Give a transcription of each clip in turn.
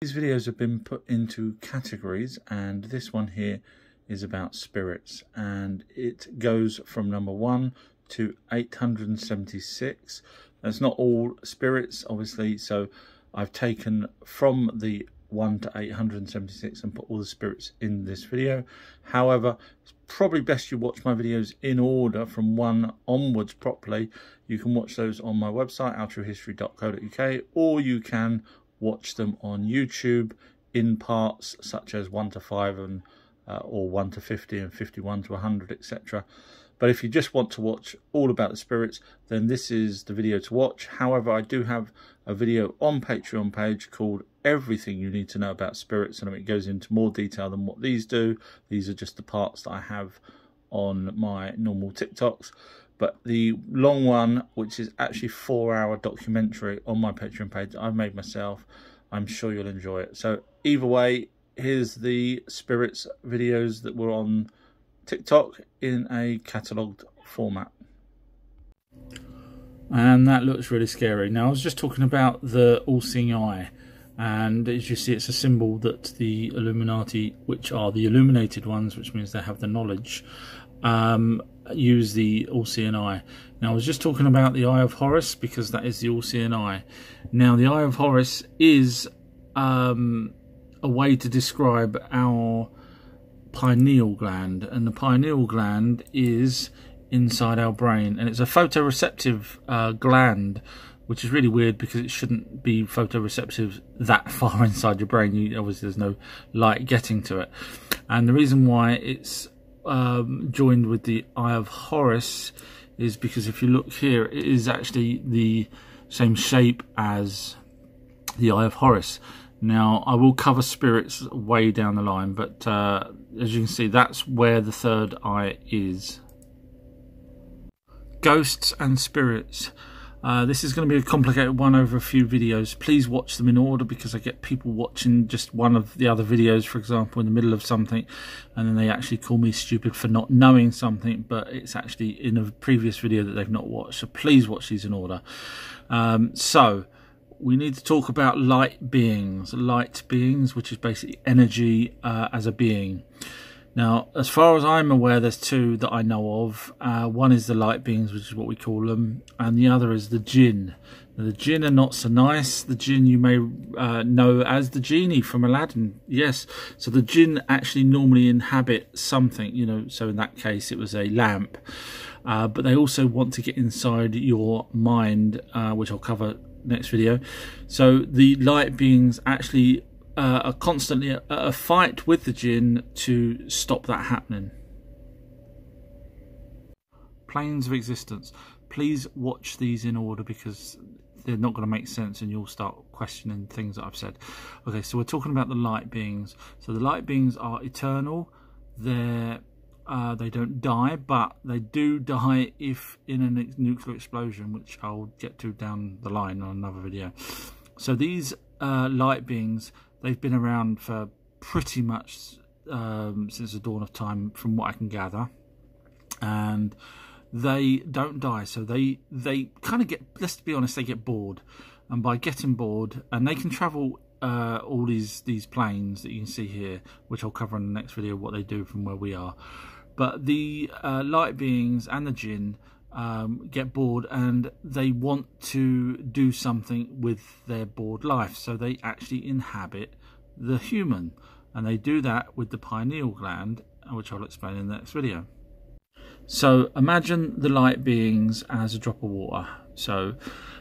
These videos have been put into categories, and this one here is about spirits, and it goes from number 1 to 876. That's not all spirits, obviously, so I've taken from the 1 to 876 and put all the spirits in this video. However, it's probably best you watch my videos in order from 1 onwards properly. You can watch those on my website, outruhistory.co.uk, or you can watch them on YouTube in parts such as 1 to 5 and or 1 to 50 and 51 to 100, etc. But if you just want to watch all about the spirits, then this is the video to watch. However, I do have a video on Patreon page called Everything You Need to Know About Spirits, and it goes into more detail than what these do. These are just the parts that I have on my normal TikToks. But the long one, which is actually 4-hour documentary on my Patreon page, I've made myself. I'm sure you'll enjoy it. So either way, here's the spirits videos that were on TikTok in a catalogued format. And that looks really scary. Now, I was just talking about the all-seeing eye. And as you see, it's a symbol that the Illuminati, which are the illuminated ones, which means they have the knowledge, use the all-seeing eye. Now, I was just talking about the Eye of Horus because that is the all-seeing eye. Now, the Eye of Horus is a way to describe our pineal gland, and the pineal gland is inside our brain, and it's a photoreceptive gland, which is really weird because it shouldn't be photoreceptive that far inside your brain. Obviously, there's no light getting to it, and the reason why it's joined with the Eye of Horus is because if you look here, it is actually the same shape as the Eye of Horus. Now, I will cover spirits way down the line, but as you can see, that's where the third eye is. Ghosts and spirits. This is going to be a complicated one over a few videos. Please watch them in order because I get people watching just one of the other videos, for example, in the middle of something, and then they actually call me stupid for not knowing something, but it's actually in a previous video that they've not watched. So please watch these in order. So we need to talk about light beings, which is basically energy as a being. Now, as far as I'm aware, there's two that I know of. One is the light beings, which is what we call them, and the other is the jinn. Now, the jinn are not so nice. The jinn you may know as the genie from Aladdin. Yes, so the jinn actually normally inhabit something, you know, so in that case it was a lamp. But they also want to get inside your mind, which I'll cover next video. So the light beings actually are constantly at a fight with the jinn to stop that happening. Planes of existence. Please watch these in order because they're not going to make sense and you'll start questioning things that I've said. Okay, so we're talking about the light beings. So the light beings are eternal. They don't die, but they do die if in a nuclear explosion, which I'll get to down the line on another video. So these light beings, they've been around for pretty much since the dawn of time, from what I can gather, and they don't die. So they kind of get, let's be honest, they get bored, and by getting bored, and they can travel all these planes that you can see here, which I'll cover in the next video, what they do from where we are. But the light beings and the jinn get bored and they want to do something with their bored life. So they actually inhabit the human. And they do that with the pineal gland, which I'll explain in the next video. So imagine the light beings as a drop of water. So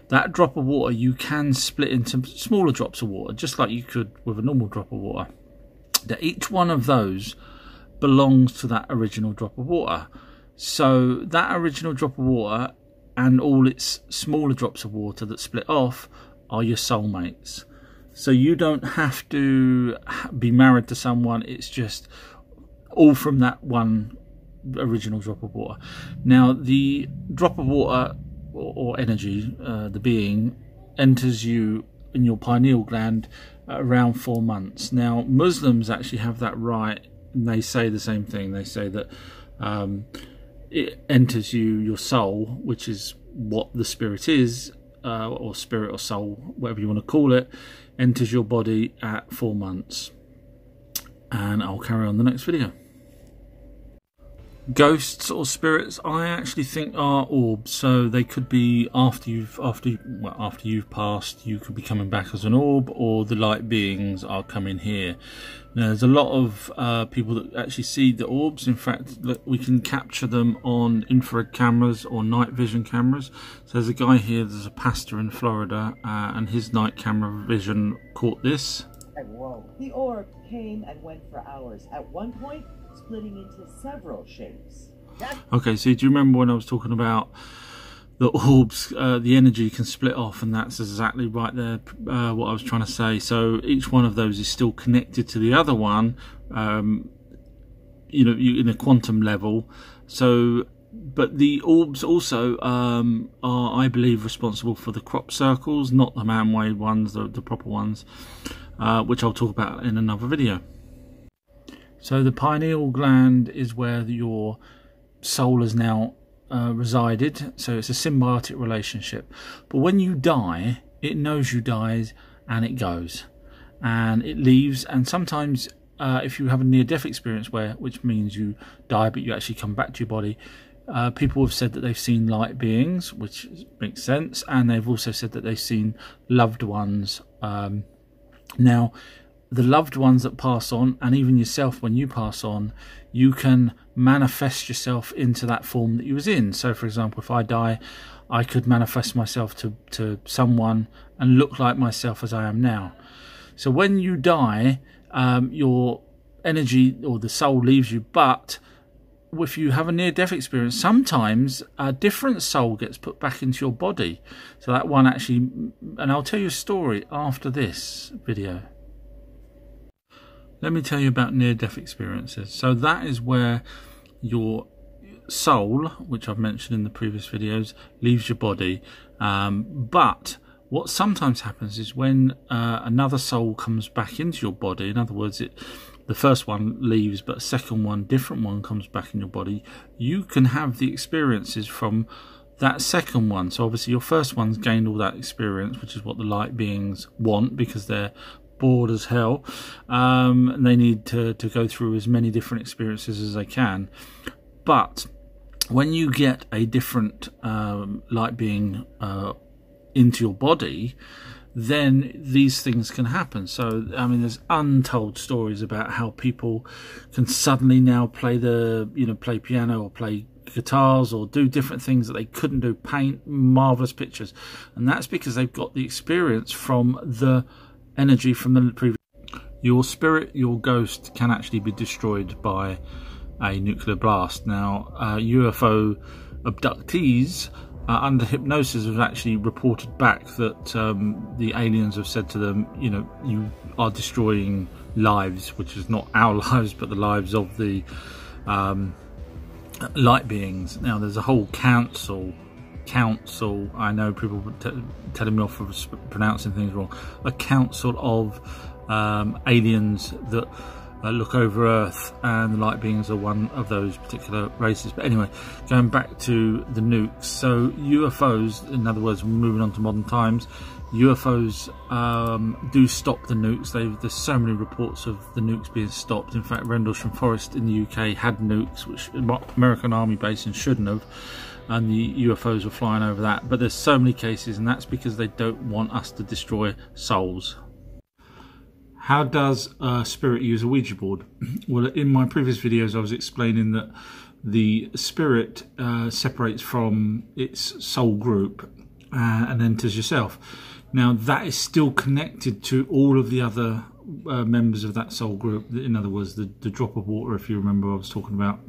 that drop of water you can split into smaller drops of water, just like you could with a normal drop of water. Now, each one of those belongs to that original drop of water. So that original drop of water and all its smaller drops of water that split off are your soulmates. So you don't have to be married to someone, it's just all from that one original drop of water. Now the drop of water or energy, the being, enters you in your pineal gland around 4 months. Now Muslims actually have that right, and they say the same thing. They say that it enters you, your soul, which is what the spirit is, or spirit or soul, whatever you want to call it, enters your body at 4 months. And I'll carry on the next video. Ghosts or spirits, I actually think are orbs. So they could be after you've passed, you could be coming back as an orb, or the light beings are coming here. Now, there's a lot of people that actually see the orbs. In fact, we can capture them on infrared cameras or night vision cameras. So there's a guy here, there's a pastor in Florida, and his night camera vision caught this. Whoa. The orb came and went for hours. At one point, splitting into several shapes. Okay, so do you remember when I was talking about the orbs, the energy can split off, and that's exactly right there, what I was trying to say. So each one of those is still connected to the other one, you know, in a quantum level. So, but the orbs also are, I believe, responsible for the crop circles, not the man-made ones, the proper ones, which I'll talk about in another video. So the pineal gland is where your soul has now resided, so it's a symbiotic relationship. But when you die, it knows you died and it goes and it leaves. And sometimes if you have a near-death experience, which means you die but you actually come back to your body, people have said that they've seen light beings, which makes sense, and they've also said that they've seen loved ones. Now, the loved ones that pass on, and even yourself when you pass on, you can manifest yourself into that form that you was in. So for example, if I die, I could manifest myself to someone and look like myself as I am now. So when you die, your energy or the soul leaves you, but if you have a near-death experience, sometimes a different soul gets put back into your body. So that one actually, and I'll tell you a story after this video. Let me tell you about near-death experiences. So that is where your soul, which I've mentioned in the previous videos, leaves your body. But what sometimes happens is when another soul comes back into your body, in other words, the first one leaves, but a second one, different one, comes back in your body, you can have the experiences from that second one. So obviously your first one's gained all that experience, which is what the light beings want, because they're bored as hell, and they need to go through as many different experiences as they can. But when you get a different light being into your body, then these things can happen. So I mean, there's untold stories about how people can suddenly now play play piano or play guitars or do different things that they couldn't do, paint marvelous pictures, and that's because they've got the experience from the energy from the previous. Your spirit, your ghost, can actually be destroyed by a nuclear blast. Now, UFO abductees under hypnosis have actually reported back that the aliens have said to them, you know, you are destroying lives, which is not our lives, but the lives of the light beings. Now, there's a whole council, I know people telling me off for pronouncing things wrong, a council of aliens that look over Earth, and the light beings are one of those particular races. But anyway, going back to the nukes, so UFOs, in other words, moving on to modern times, UFOs do stop the nukes. There's so many reports of the nukes being stopped. In fact, Rendlesham Forest in the UK had nukes, which American Army base and shouldn't have, and the UFOs were flying over that. But there's so many cases, and that's because they don't want us to destroy souls. How does spirit use a Ouija board? Well, in my previous videos I was explaining that the spirit separates from its soul group and enters yourself. Now, that is still connected to all of the other members of that soul group. In other words, the drop of water, if you remember I was talking about.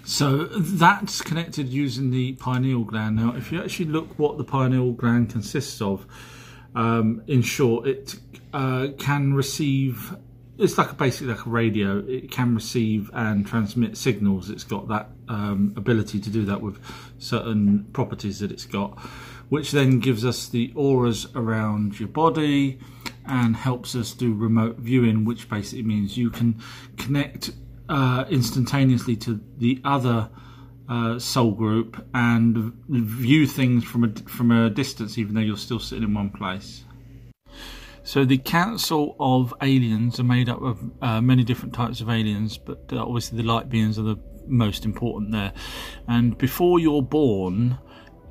So that's connected using the pineal gland. Now, if you actually look what the pineal gland consists of, in short, it can receive, it's like basically like a radio. It can receive and transmit signals. It's got that ability to do that with certain properties that it's got, which then gives us the auras around your body and helps us do remote viewing, which basically means you can connect instantaneously to the other soul group and view things from a distance, even though you're still sitting in one place. So the Council of Aliens are made up of many different types of aliens, but obviously the light beings are the most important there. And before you're born,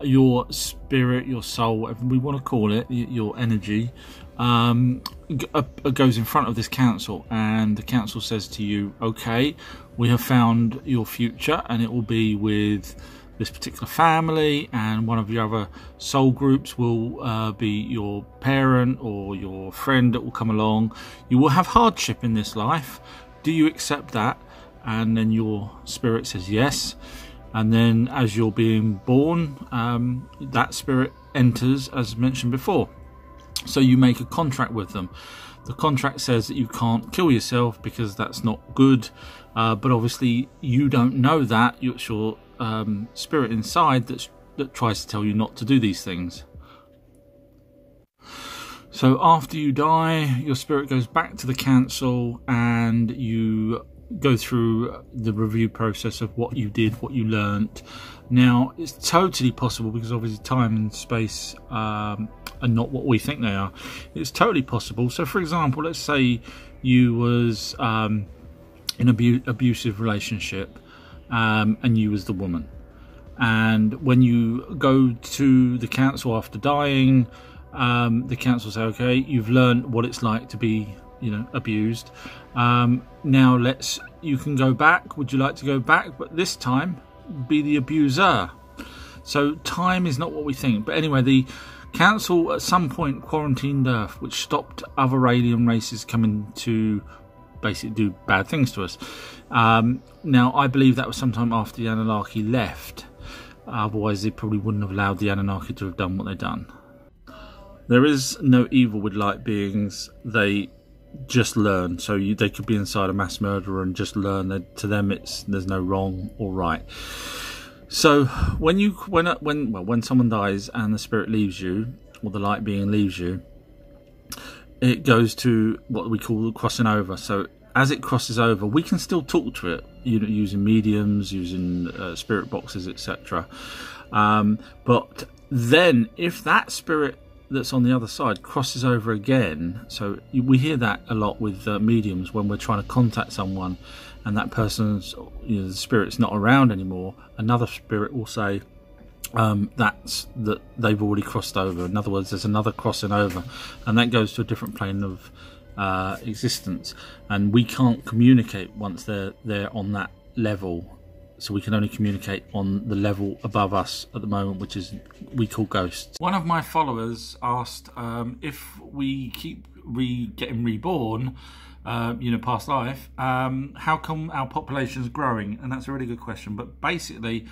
your spirit, your soul, whatever we want to call it, your energy, goes in front of this council, and the council says to you, okay, we have found your future, and it will be with this particular family, and one of your other soul groups will be your parent or your friend that will come along. You will have hardship in this life. Do you accept that? And then your spirit says yes. And then as you're being born, that spirit enters, as mentioned before. So you make a contract with them. The contract says that you can't kill yourself because that's not good. But obviously you don't know that. It's your spirit inside that tries to tell you not to do these things. So after you die, your spirit goes back to the council, and you go through the review process of what you did, what you learnt. Now, it's totally possible, because obviously time and space are not what we think they are. It's totally possible. So for example, let's say you was in an abusive relationship, and you was the woman, and when you go to the council after dying, the council say, okay, you've learned what it's like to be, abused. Now you can go back. Would you like to go back? But this time be the abuser. So time is not what we think. But anyway, the council at some point quarantined Earth, which stopped other alien races coming to basically do bad things to us. Now I believe that was sometime after the Anunnaki left. Otherwise they probably wouldn't have allowed the Anunnaki to have done what they've done. There is no evil with light beings. They just learn. So they could be inside a mass murderer and just learn. That to them there's no wrong or right. So when someone dies and the spirit leaves you, or the light being leaves you, it goes to what we call crossing over. So as it crosses over, we can still talk to it, using mediums, using spirit boxes, etc. But then if that spirit that's on the other side crosses over again, so we hear that a lot with mediums when we're trying to contact someone and that person's, the spirit's not around anymore, another spirit will say that they've already crossed over. In other words, there's another crossing over, and that goes to a different plane of existence, and we can't communicate once they're on that level. So we can only communicate on the level above us at the moment, which is we call ghosts. One of my followers asked if we keep getting reborn, past life, how come our population is growing? And that's a really good question. But basically,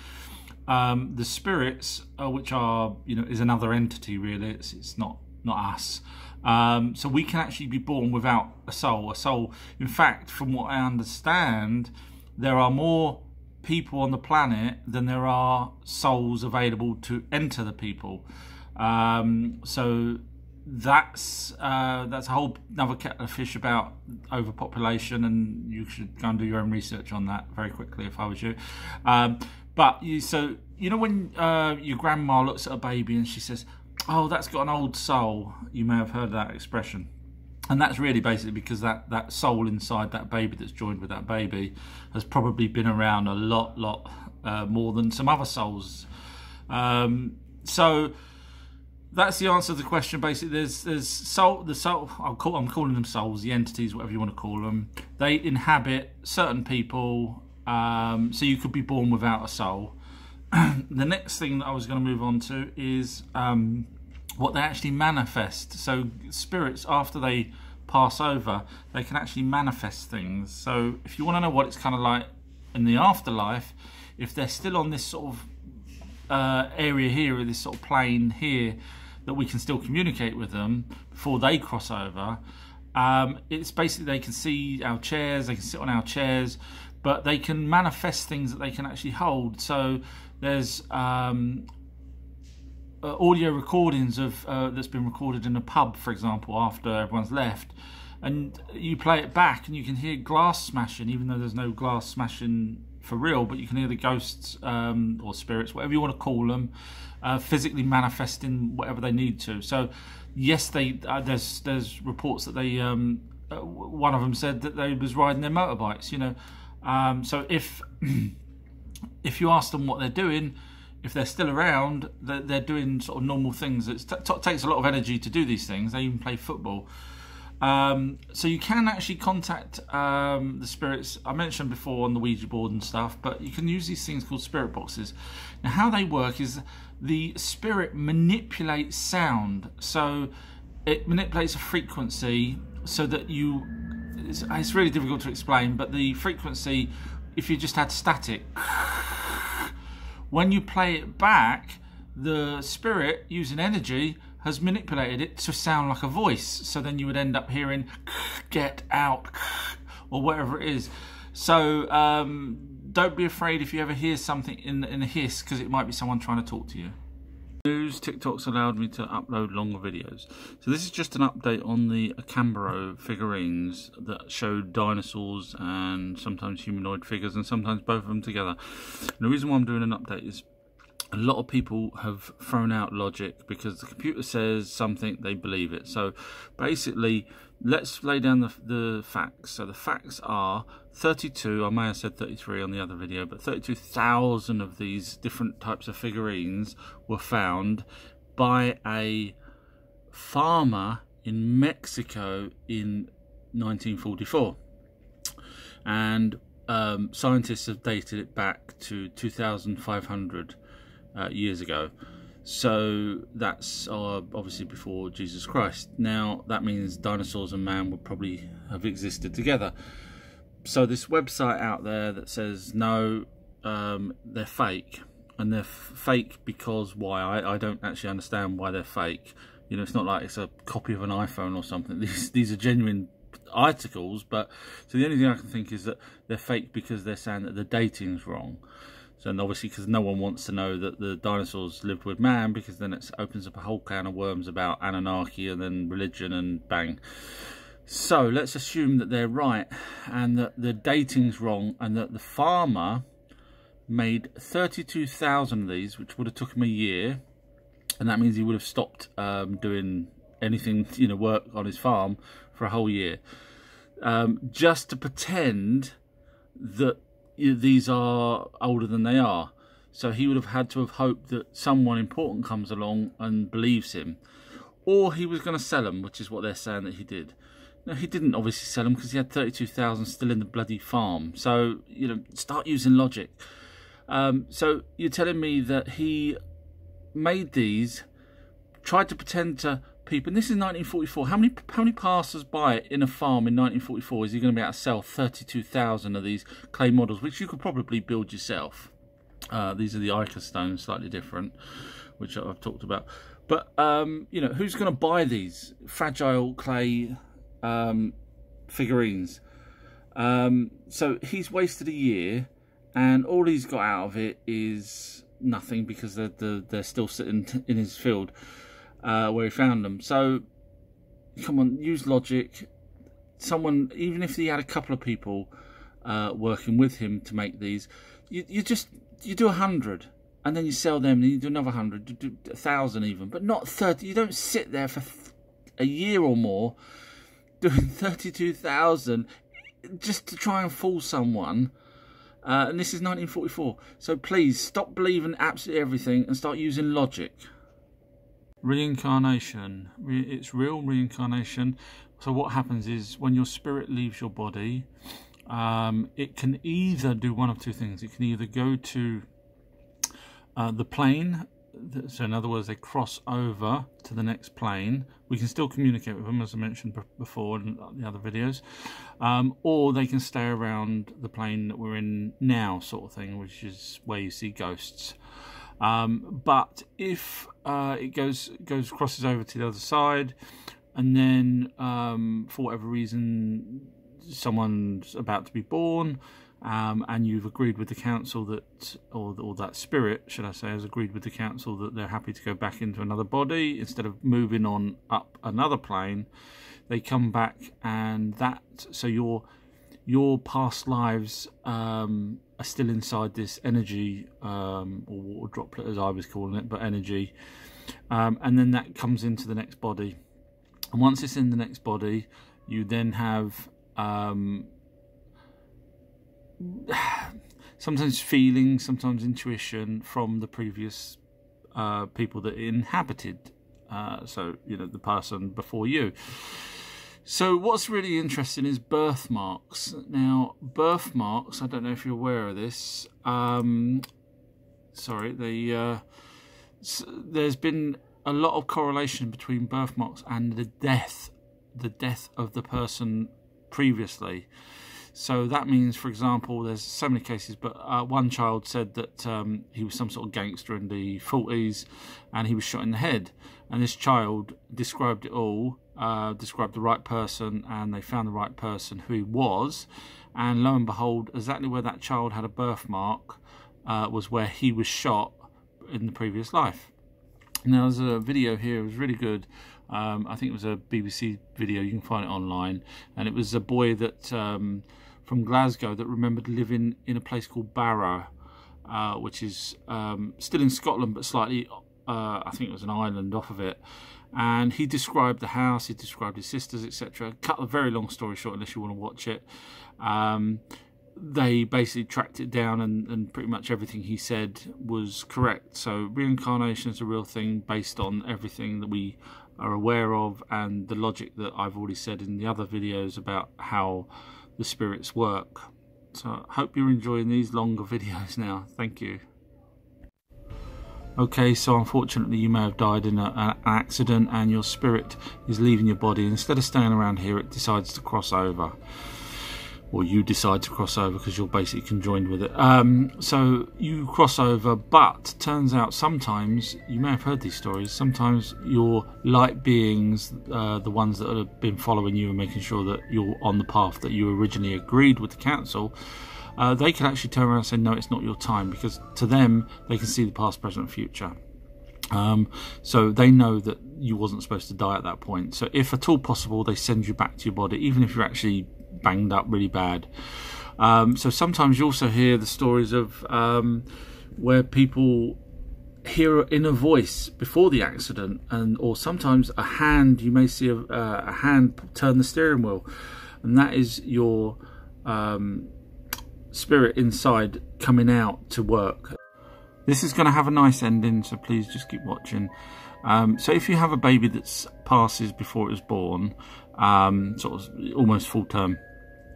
the spirits, which are is another entity really. It's not us. So we can actually be born without a soul. In fact, from what I understand, there are more people on the planet than there are souls available to enter the people. So that's a whole another kettle of fish about overpopulation, and you should go and do your own research on that very quickly if I was you. But when your grandma looks at a baby and she says, "Oh, that's got an old soul," you may have heard that expression. And that's really basically because that soul inside that baby that's joined with that baby has probably been around a lot more than some other souls. So that's the answer to the question. Basically, there's soul. The soul. I'm calling them souls, the entities, whatever you want to call them. They inhabit certain people. So you could be born without a soul. The next thing that I was going to move on to is what they actually manifest. So spirits, after they pass over, they can actually manifest things. So if you want to know what it's kind of like in the afterlife, if they're still on this sort of area here, or this sort of plane here, that we can still communicate with them before they cross over, it's basically they can see our chairs, they can sit on our chairs, but they can manifest things that they can actually hold. So there's audio recordings of that's been recorded in a pub, for example, after everyone's left, and you play it back and you can hear glass smashing, even though there's no glass smashing for real, but you can hear the ghosts or spirits, whatever you want to call them, physically manifesting whatever they need to. So yes, there's reports that they one of them said that they was riding their motorbikes, you know. So if you ask them what they're doing, if they're still around, they're doing sort of normal things. It takes a lot of energy to do these things. They even play football. So you can actually contact the spirits. I mentioned before on the Ouija board and stuff, but you can use these things called spirit boxes. Now how they work is the spirit manipulates sound. So it manipulates a frequency so that it's really difficult to explain, but the frequency, if you just had static, when you play it back, the spirit using energy has manipulated it to sound like a voice. So then you would end up hearing "get out" or whatever it is. So don't be afraid if you ever hear something in a hiss, because it might be someone trying to talk to you. News, TikTok's allowed me to upload longer videos. So this is just an update on the Acambaro figurines that showed dinosaurs and sometimes humanoid figures and sometimes both of them together. And the reason why I'm doing an update is a lot of people have thrown out logic because the computer says something, they believe it. So basically, let's lay down the facts. So the facts are 32, I may have said 33 on the other video, but 32,000 of these different types of figurines were found by a farmer in Mexico in 1944. And scientists have dated it back to 2,500 years ago. So that's obviously before Jesus Christ. Now that means dinosaurs and man would probably have existed together. So this website out there that says no, they're fake, and they're fake because why? I don't actually understand why they're fake. You know, it's not like it's a copy of an iPhone or something. These are genuine articles, but so the only thing I can think is that they're fake because they're saying that the dating's wrong. So, and obviously because no one wants to know that the dinosaurs lived with man, because then it opens up a whole can of worms about Anunnaki and then religion and bang. So let's assume that they're right and that the dating's wrong and that the farmer made 32,000 of these, which would have took him a year, and that means he would have stopped doing anything, you know, work on his farm for a whole year, just to pretend that these are older than they are. So he would have had to have hoped that someone important comes along and believes him, or he was going to sell them, which is what they're saying that he did. No, he didn't obviously sell them because he had 32,000 still in the bloody farm. So, you know, start using logic. So you're telling me that he made these, tried to pretend to people, and this is 1944. How many passers-by in a farm in 1944 is he going to be able to sell 32,000 of these clay models, which you could probably build yourself? These are the Ica stones, slightly different, which I've talked about. But you know, who's going to buy these fragile clay figurines? So he's wasted a year, and all he's got out of it is nothing, because they're still sitting in his field where he found them. So come on, use logic. Someone, even if he had a couple of people working with him to make these, you do 100 and then you sell them, and you do another 100, you do 1,000 even, but not 30. You don't sit there for a year or more doing 32,000 just to try and fool someone. And this is 1944. So please stop believing absolutely everything and start using logic. Reincarnation. It's real reincarnation. So what happens is when your spirit leaves your body, it can either do one of two things. It can either go to the plane. So in other words, they cross over to the next plane. We can still communicate with them, as I mentioned before in the other videos, or they can stay around the plane that we're in now, sort of thing, which is where you see ghosts. But if it crosses over to the other side, and then for whatever reason someone's about to be born, and you've agreed with the council that, or that spirit, should I say, has agreed with the council that they're happy to go back into another body instead of moving on up another plane, they come back, and that, so your past lives are still inside this energy, or water droplet as I was calling it, but energy, and then that comes into the next body. And once it's in the next body, you then have sometimes feeling, sometimes intuition from the previous people that inhabited, so you know, the person before you. So what's really interesting is birthmarks. Now, birthmarks, I don't know if you're aware of this. Sorry, there's been a lot of correlation between birthmarks and the death of the person previously. So that means, for example, there's so many cases, but one child said that he was some sort of gangster in the 40s and he was shot in the head. And this child described it all, described the right person, and they found the right person who he was. And lo and behold, exactly where that child had a birthmark was where he was shot in the previous life. Now, there's a video here, it was really good. I think it was a BBC video, you can find it online. And it was a boy that from Glasgow that remembered living in a place called Barrow, which is still in Scotland, but slightly, I think it was an island off of it. And he described the house, he described his sisters, etc. Cut a very long story short, unless you want to watch it. They basically tracked it down, and pretty much everything he said was correct. So reincarnation is a real thing based on everything that we are aware of, and the logic that I've already said in the other videos about how the spirits work. So I hope you're enjoying these longer videos now. Thank you. Okay, so unfortunately you may have died in an accident and your spirit is leaving your body. Instead of staying around here, it decides to cross over. Or you decide to cross over because you're basically conjoined with it. So you cross over, but turns out sometimes, you may have heard these stories, sometimes your light beings, the ones that have been following you and making sure that you're on the path that you originally agreed with the council, they can actually turn around and say, no, it's not your time, because to them, they can see the past, present, and future. So they know that you wasn't supposed to die at that point. So if at all possible, they send you back to your body, even if you're actually banged up really bad. So sometimes you also hear the stories of where people hear an inner voice before the accident, or sometimes a hand, you may see a hand turn the steering wheel, and that is your spirit inside coming out to work. This is going to have a nice ending, so please just keep watching. So if you have a baby that passes before it was born, sort of almost full term,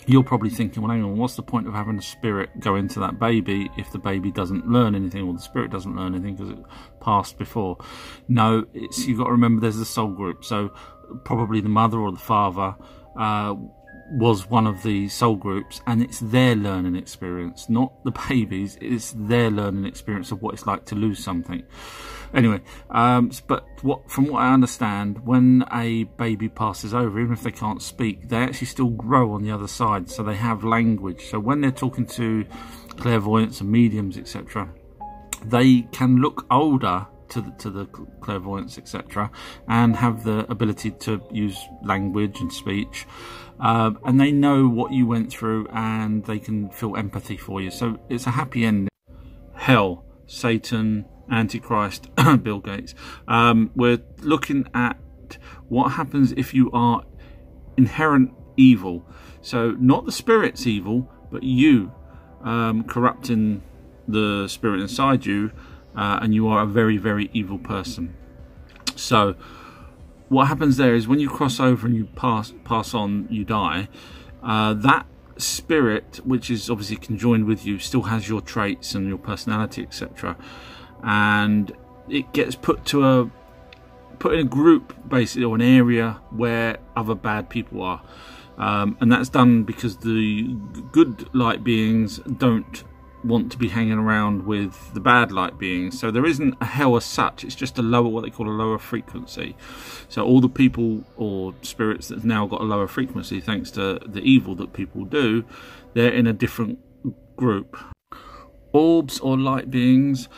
you're probably thinking, well, hang on, what's the point of having a spirit go into that baby if the baby doesn't learn anything, or the spirit doesn't learn anything because it passed before? No, you've got to remember there's a soul group. So probably the mother or the father was one of the soul groups, and it's their learning experience, not the baby's. It's their learning experience of what it's like to lose something. Anyway, but from what I understand, when a baby passes over, even if they can't speak, they actually still grow on the other side, so they have language. So when they're talking to clairvoyants and mediums, etc., they can look older to the clairvoyants, etc., and have the ability to use language and speech, and they know what you went through, and they can feel empathy for you. So it's a happy ending. Hell, Satan, Antichrist, Bill Gates. We're looking at what happens if you are inherent evil. So not the spirit's evil, but you corrupting the spirit inside you, and you are a very, very evil person. So what happens there is when you cross over and you pass on, you die, that spirit, which is obviously conjoined with you, still has your traits and your personality, etc., and it gets put in a group, basically, or an area where other bad people are, and that's done because the good light beings don't want to be hanging around with the bad light beings. So there isn't a hell as such, it's just a lower, what they call a lower frequency. So all the people or spirits that have now got a lower frequency, thanks to the evil that people do, they're in a different group. Orbs or light beings,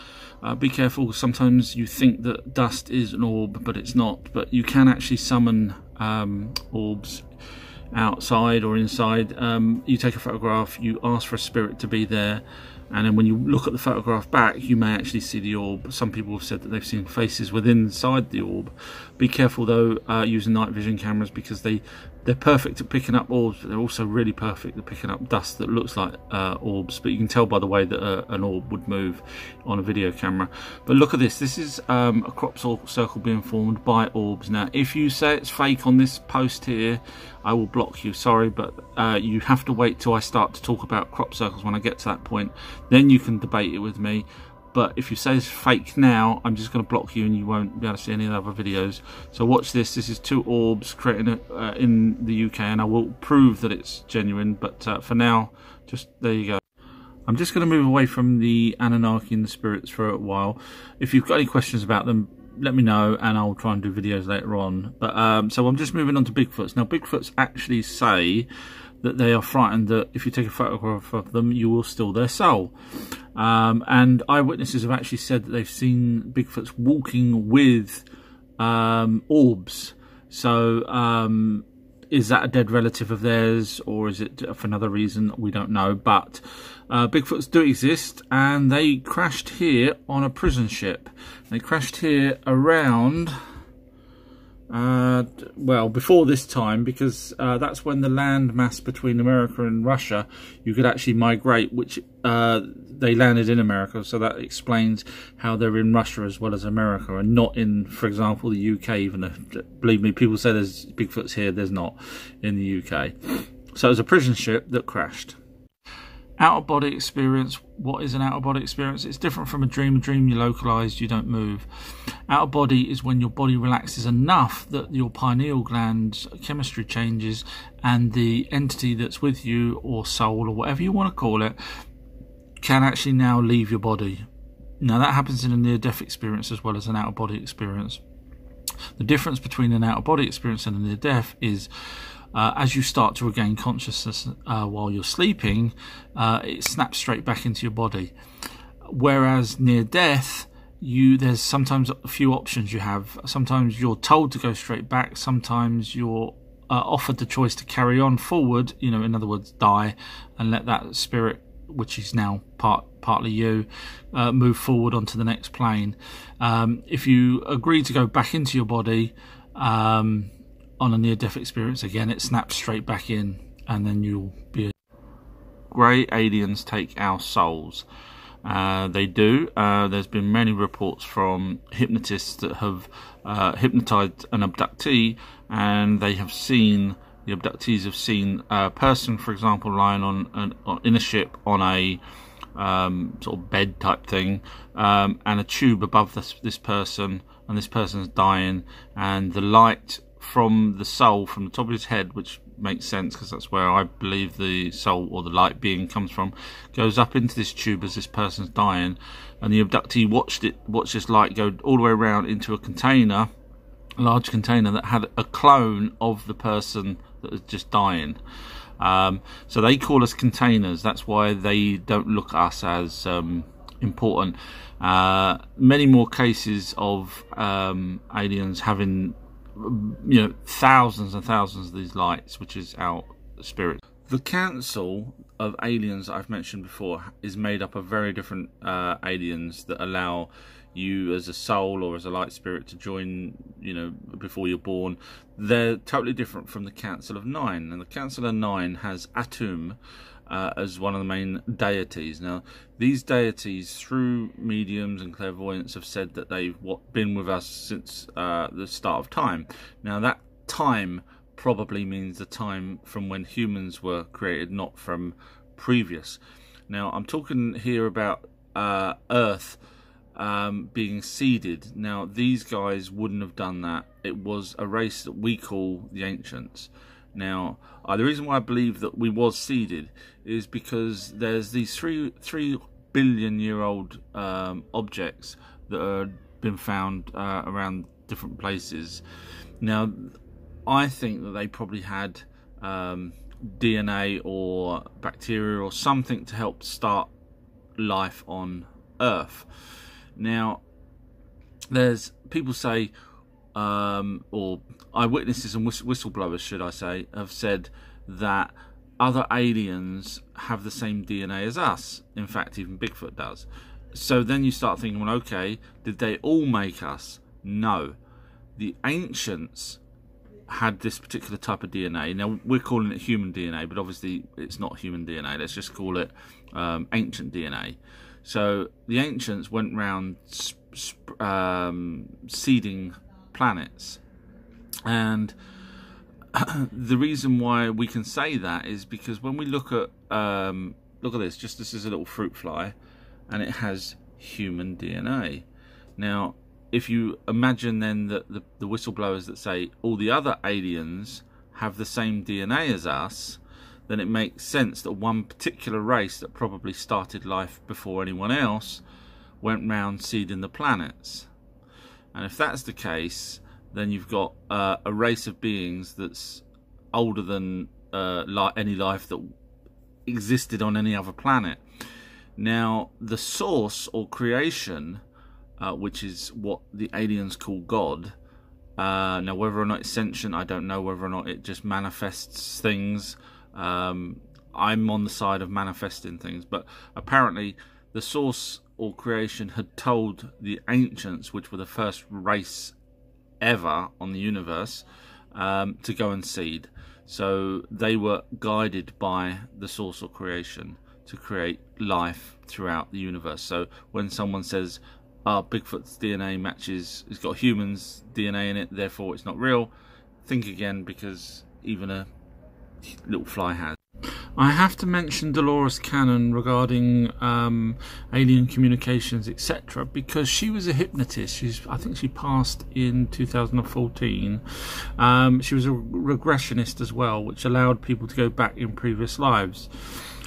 be careful, sometimes you think that dust is an orb, but it's not. But you can actually summon orbs outside or inside, you take a photograph, you ask for a spirit to be there, and then when you look at the photograph back, you may actually see the orb. Some people have said that they've seen faces inside the orb. Be careful though using night vision cameras, because they're perfect at picking up orbs, but they're also really perfect at picking up dust that looks like orbs. But you can tell by the way that an orb would move on a video camera. But look at this. This is a crop circle being formed by orbs. Now, if you say it's fake on this post here, I will block you. Sorry, but you have to wait till I start to talk about crop circles. When I get to that point, then you can debate it with me. But if you say it's fake now, I'm just going to block you and you won't be able to see any other videos. So watch this. This is two orbs creating in the UK, and I will prove that it's genuine. But for now, just there you go. I'm just going to move away from the Anunnaki and the spirits for a while. If you've got any questions about them, let me know and I'll try and do videos later on. But so I'm just moving on to Bigfoots. Now, Bigfoots actually say that they are frightened that if you take a photograph of them, you will steal their soul. And eyewitnesses have actually said that they've seen Bigfoots walking with orbs. So is that a dead relative of theirs, or is it for another reason? We don't know. But Bigfoots do exist, and they crashed here on a prison ship. They crashed here around well, before this time, because that's when the land mass between America and Russia, you could actually migrate, which they landed in America, so that explains how they're in Russia as well as America, and not in, for example, the UK, even though, believe me, people say there's Bigfoots here, there's not in the UK. So it was a prison ship that crashed. Out-of-body experience. What is an out-of-body experience? It's different from a dream. A dream, you're localized, you don't move. Out-of-body is when your body relaxes enough that your pineal gland's chemistry changes, and the entity that's with you, or soul, or whatever you want to call it, can actually now leave your body. Now, that happens in a near-death experience as well as an out-of-body experience. The difference between an out-of-body experience and a near-death is as you start to regain consciousness while you're sleeping, it snaps straight back into your body. Whereas near death, there's sometimes a few options you have. Sometimes you're told to go straight back. Sometimes you're offered the choice to carry on forward, in other words, die, and let that spirit, which is now partly you, move forward onto the next plane. If you agree to go back into your body, on a near-death experience, again, it snaps straight back in, and then you'll be... Grey aliens take our souls. They do. There's been many reports from hypnotists that have hypnotized an abductee, and they have seen, the abductees have seen a person, for example, lying in a ship on a sort of bed type thing, and a tube above this person, and this person's dying, and the light from the soul, from the top of his head, which makes sense because that's where I believe the soul or the light being comes from, goes up into this tube as this person's dying, and the abductee watched this light go all the way around into a container, a large container that had a clone of the person that was just dying. So they call us containers. That's why they don't look at us as important. Many more cases of aliens having thousands and thousands of these lights, which is our spirit. The council of aliens that I've mentioned before is made up of very different aliens that allow you as a soul or as a light spirit to join, before you're born. They're totally different from the Council of Nine, and the Council of Nine has Atum as one of the main deities. Now, these deities, through mediums and clairvoyants, have said that they've been with us since the start of time. Now, that time probably means the time from when humans were created, not from previous. Now, I'm talking here about Earth being seeded. Now, these guys wouldn't have done that. It was a race that we call the Ancients. Now, the reason why I believe that we was seeded is because there's these 3 billion year old objects that have been found around different places. Now, I think that they probably had DNA or bacteria or something to help start life on Earth. Now, there's people say, or eyewitnesses and whistleblowers, should I say, have said that other aliens have the same DNA as us. In fact, even Bigfoot does. So then you start thinking, well, okay, did they all make us? No. The ancients had this particular type of DNA. Now, we're calling it human DNA, but obviously it's not human DNA. Let's just call it ancient DNA. So the ancients went around seeding planets. And the reason why we can say that is because when we look at this, just this is a little fruit fly, and it has human DNA. Now, if you imagine then that the whistleblowers that say all the other aliens have the same DNA as us, then it makes sense that one particular race that probably started life before anyone else went round seeding the planets. And if that's the case, then you've got a race of beings that's older than any life that existed on any other planet. Now, the source or creation, which is what the aliens call God, now whether or not it's sentient, I don't know. Whether or not it just manifests things, I'm on the side of manifesting things. But apparently the source or creation had told the ancients, which were the first race ever on the universe, to go and seed. So they were guided by the source or creation to create life throughout the universe. So when someone says, Bigfoot's DNA matches, it's got humans' DNA in it, therefore it's not real, think again, because even a little fly has. I have to mention Dolores Cannon regarding alien communications, etc., because she was a hypnotist. I think she passed in 2014. She was a regressionist as well, which allowed people to go back in previous lives.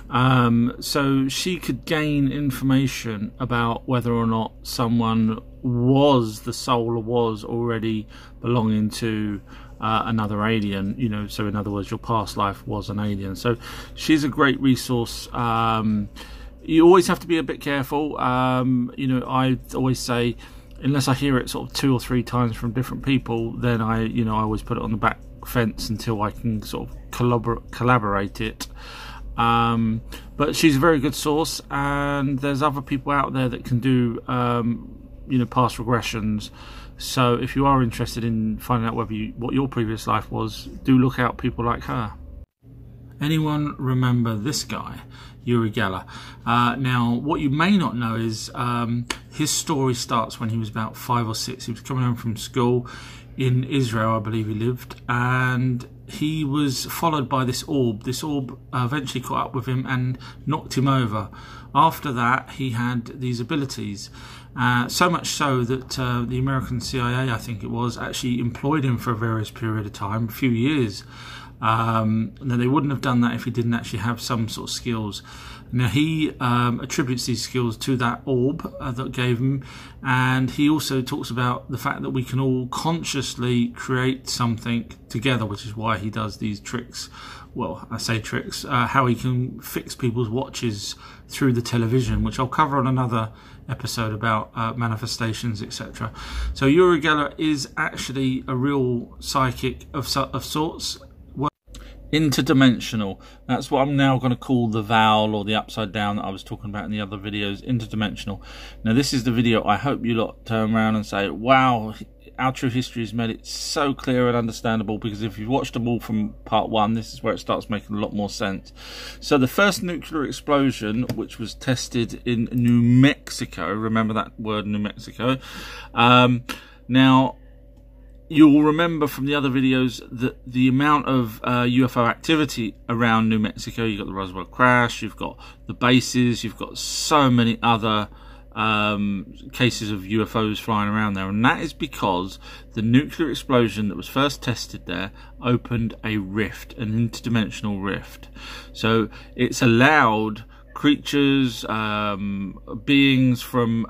So she could gain information about whether or not someone was the soul or was already belonging to another alien, you know. So in other words, your past life was an alien. So she's a great resource. You always have to be a bit careful. You know, I always say, unless I hear it sort of 2 or 3 times from different people, then I always put it on the back fence until I can sort of collaborate it. But she's a very good source, and there's other people out there that can do past regressions. So if you are interested in finding out what your previous life was, do look out people like her. Anyone remember this guy, Uri Geller? Now, what you may not know is his story starts when he was about 5 or 6. He was coming home from school in Israel, I believe he lived, and he was followed by this orb. This orb eventually caught up with him and knocked him over. After that, he had these abilities, so much so that the American CIA, I think it was, actually employed him for a various period of time, a few years. Now, they wouldn't have done that if he didn't actually have some sort of skills. Now, he attributes these skills to that orb that gave him, and he also talks about the fact that we can all consciously create something together, which is why he does these tricks. Well, I say tricks, how he can fix people's watches through the television, which I'll cover on another episode about manifestations, etc. So Uri Geller is actually a real psychic of sorts. Interdimensional. That's what I'm now going to call the vowel or the upside down that I was talking about in the other videos. Interdimensional. Now, this is the video I hope you lot turn around and say, wow, Our True History has made it so clear and understandable, because if you've watched them all from part 1, this is where it starts making a lot more sense. So the first nuclear explosion, which was tested in New Mexico, remember that word, New Mexico. Now, you'll remember from the other videos that the amount of UFO activity around New Mexico, you've got the Roswell crash, you've got the bases, you've got so many other cases of UFOs flying around there, and that is because the nuclear explosion that was first tested there opened a rift, an interdimensional rift. So it's allowed creatures, beings from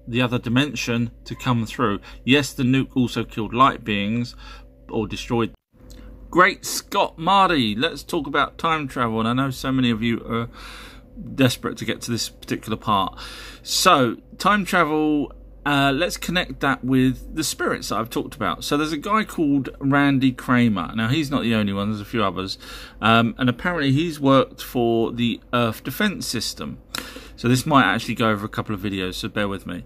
the other dimension to come through. Yes, the nuke also killed light beings or destroyed. Great Scott, Marty, let's talk about time travel. And I know so many of you are desperate to get to this particular part. So time travel let's connect that with the spirits that I've talked about. So there's a guy called Randy Kramer. Now, he's not the only one. There's a few others. And apparently he's worked for the Earth Defense System. So this might actually go over a couple of videos, so bear with me.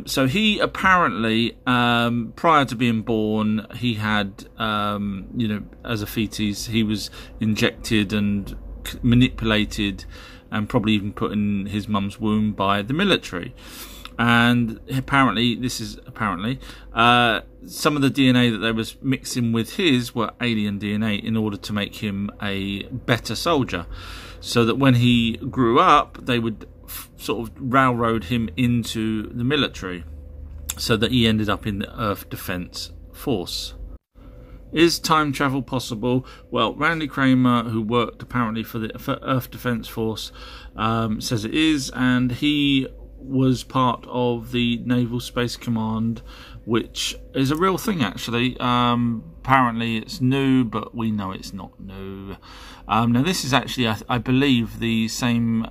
So he apparently, prior to being born, he had, you know, as a fetus, he was injected and manipulated and probably even put in his mum's womb by the military. And apparently, this is apparently, some of the DNA that they was mixing with his were alien DNA in order to make him a better soldier. So that when he grew up, they would sort of railroad him into the military. So that he ended up in the Earth Defense Force. Is time travel possible? Well, Randy Kramer, who worked apparently for the Earth Defense Force, says it is, and he was part of the Naval Space Command, which is a real thing actually. Apparently it's new, but we know it's not new. Now this is actually, I believe, the same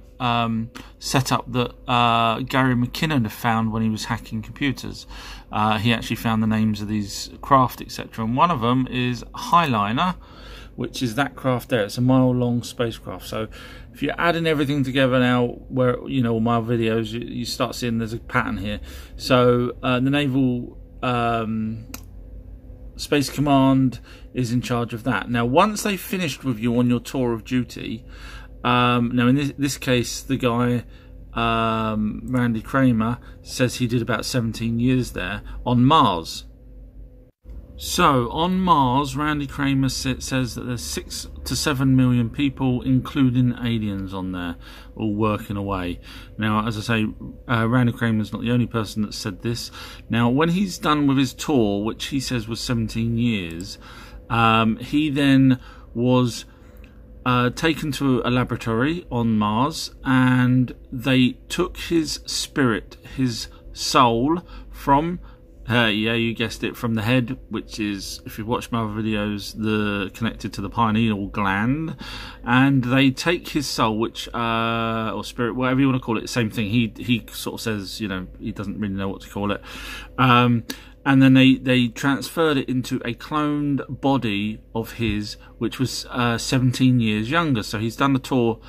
setup that Gary McKinnon found when he was hacking computers. He actually found the names of these craft, etc. And one of them is Highliner, which is that craft there. It's a mile-long spacecraft. So if you're adding everything together now, where, you know, all my videos, you start seeing there's a pattern here. So the Naval Space Command is in charge of that. Now, once they've finished with you on your tour of duty, now in this case, the guy, Randy Kramer, says he did about 17 years there on Mars. So, on Mars, Randy Kramer says that there's 6 to 7 million people, including aliens on there, all working away. Now, as I say, Randy Kramer's not the only person that said this. Now, when he's done with his tour, which he says was 17 years, he then was taken to a laboratory on Mars, and they took his spirit, his soul, from... yeah, you guessed it, from the head, which is, if you've watched my other videos, connected to the pineal gland, and they take his soul, which or spirit, whatever you want to call it, same thing. He sort of says, you know, he doesn't really know what to call it, and then they transferred it into a cloned body of his, which was 17 years younger. So he's done the tour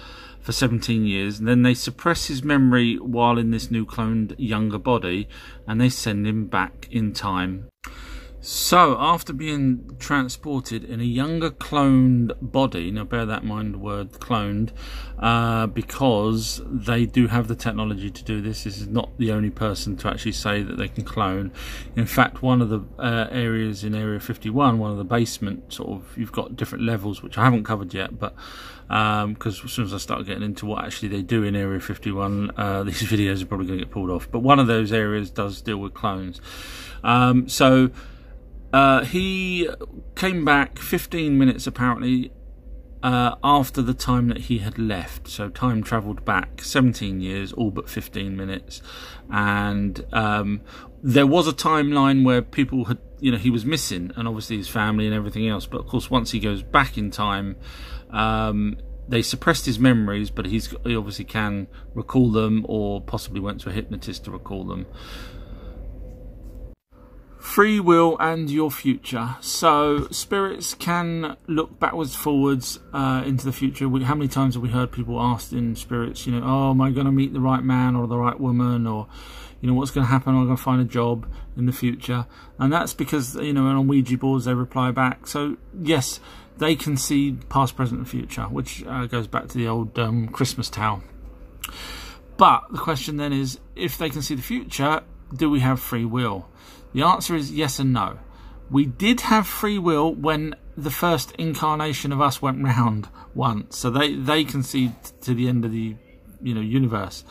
for 17 years, and then they suppress his memory while in this new cloned younger body, and they send him back in time. So after being transported in a younger cloned body, now bear that in mind, the word cloned, because they do have the technology to do this. This is not the only person to actually say that they can clone. In fact, one of the areas in Area 51, one of the basement sort of, you've got different levels, which I haven't covered yet, but because as soon as I start getting into what actually they do in Area 51, these videos are probably going to get pulled off. But one of those areas does deal with clones. He came back 15 minutes apparently after the time that he had left. So time travelled back 17 years, all but 15 minutes. And there was a timeline where people had, you know, he was missing, and obviously his family and everything else. But of course, once he goes back in time, they suppressed his memories, but he obviously can recall them, or possibly went to a hypnotist to recall them. Free will and your future. So spirits can look backwards, forwards, into the future. How many times have we heard people asking spirits, you know, oh, am I going to meet the right man or the right woman, or, you know, what's going to happen? Am I going to find a job in the future? And that's because, you know, on Ouija boards they reply back. So yes, they can see past, present and future, which goes back to the old Christmas tale. But the question then is, if they can see the future, do we have free will? The answer is yes and no. We did have free will when the first incarnation of us went round once. So they can see to the end of the, you know, universe.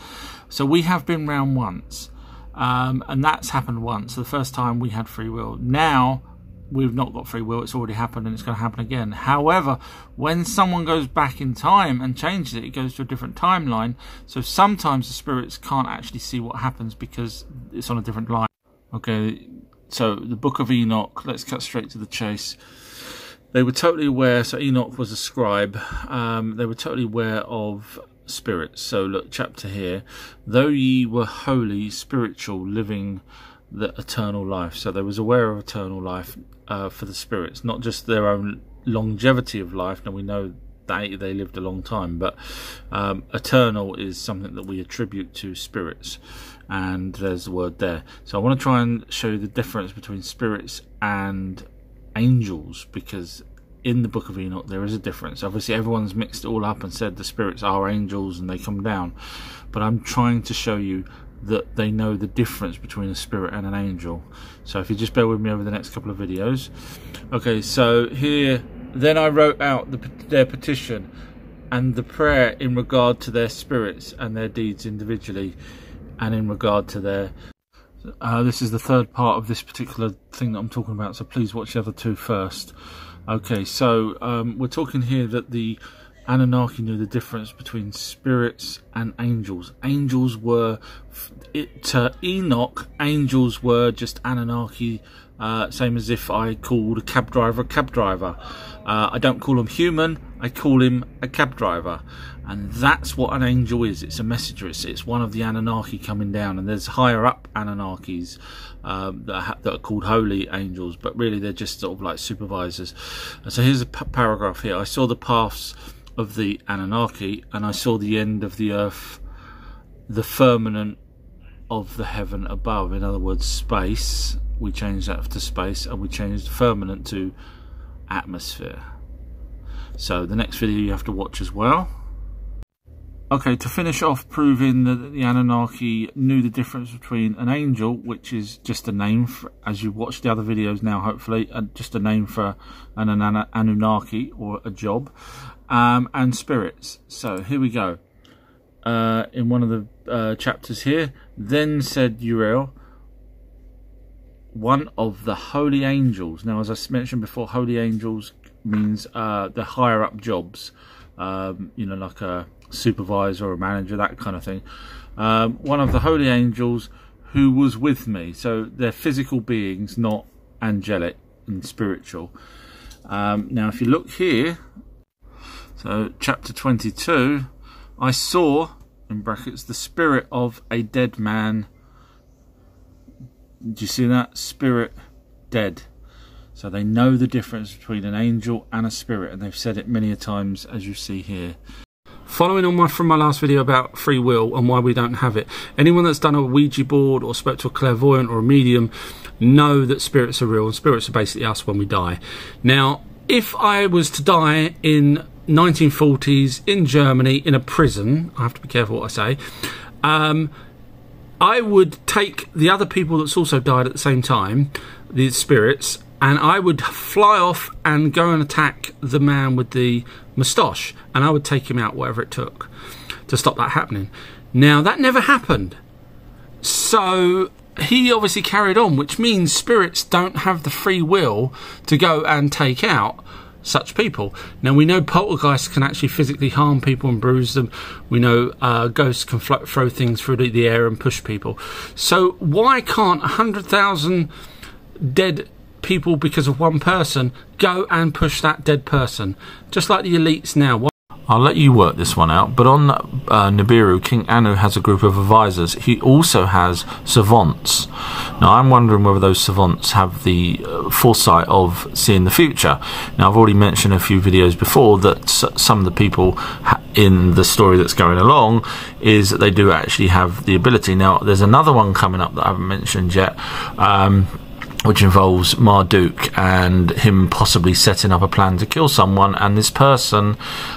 So we have been round once. And that's happened once. The first time we had free will. Now we've not got free will. It's already happened, and it's going to happen again. However, when someone goes back in time and changes it, it goes to a different timeline. So sometimes the spirits can't actually see what happens because it's on a different line. Okay, so the Book of Enoch, let's cut straight to the chase. They were totally aware, so Enoch was a scribe, they were totally aware of spirits. So look, chapter here, though ye were holy, spiritual, living the eternal life. So they was aware of eternal life for the spirits, not just their own longevity of life. Now we know they lived a long time, but eternal is something that we attribute to spirits, and there's the word there. So I want to try and show you the difference between spirits and angels, because in the Book of Enoch there is a difference. Obviously everyone's mixed it all up and said the spirits are angels and they come down, but I'm trying to show you that they know the difference between a spirit and an angel. So if you just bear with me over the next couple of videos. Okay, so here, then I wrote out their petition and the prayer in regard to their spirits and their deeds individually, and in regard to their this is the third part of this particular thing that I'm talking about, so please watch the other two first. Okay, so we're talking here that the Anunnaki knew the difference between spirits and angels. Angels were, to Enoch, angels were just Anunnaki, same as if I called a cab driver a cab driver. I don't call him human, I call him a cab driver. And that's what an angel is. It's a messenger. It's one of the Anunnaki coming down. And there's higher up Anunnakis that are called holy angels, but really they're just sort of like supervisors. So here's a paragraph here. I saw the paths of the Anunnaki, and I saw the end of the earth, the firmament of the heaven above. In other words, space. We changed that to space, and we changed firmament to atmosphere. So the next video you have to watch as well. Okay, to finish off proving that the Anunnaki knew the difference between an angel, which is just a name for, as you watch the other videos now hopefully, just a name for an Anunnaki or a job, and spirits. So here we go. In one of the chapters here, then said Uriel, one of the holy angels. Now, as I mentioned before, holy angels means the higher up jobs, you know, like a supervisor or a manager, that kind of thing. One of the holy angels who was with me. So they're physical beings, not angelic and spiritual. Now, if you look here, so chapter 22, I saw, in brackets, the spirit of a dead man. Do you see that? Spirit, dead. So they know the difference between an angel and a spirit, and they've said it many a times, as you see here. Following on from my last video about free will and why we don't have it, anyone that's done a Ouija board or spoke to a clairvoyant or a medium know that spirits are real, and spirits are basically us when we die. Now, if I was to die in 1940s in Germany in a prison, I have to be careful what I say, I would take the other people that's also died at the same time, the spirits, and I would fly off and go and attack the man with the moustache, and I would take him out, whatever it took, to stop that happening. Now, that never happened. So he obviously carried on, which means spirits don't have the free will to go and take out such people. Now, we know poltergeists can actually physically harm people and bruise them. We know ghosts can throw things through the air and push people. So why can't 100,000 dead people because of one person go and push that dead person, just like the elites now? I'll let you work this one out, but on Nibiru, King Anu has a group of advisors. He also has savants. Now, I'm wondering whether those savants have the foresight of seeing the future. Now, I've already mentioned a few videos before that some of the people in the story that's going along is that they do actually have the ability. Now, there's another one coming up that I haven't mentioned yet, which involves Marduk and him possibly setting up a plan to kill someone, and this person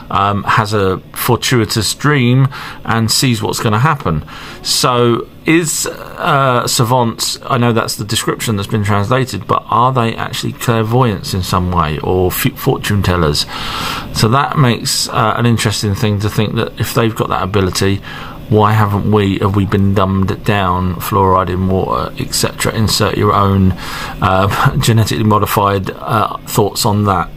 has a fortuitous dream and sees what's going to happen. So is savants, I know that's the description that's been translated, but are they actually clairvoyants in some way, or fortune tellers? So that makes an interesting thing to think that if they've got that ability, why haven't we? Have we been dumbed down, fluoride in water, etc.? Insert your own genetically modified thoughts on that.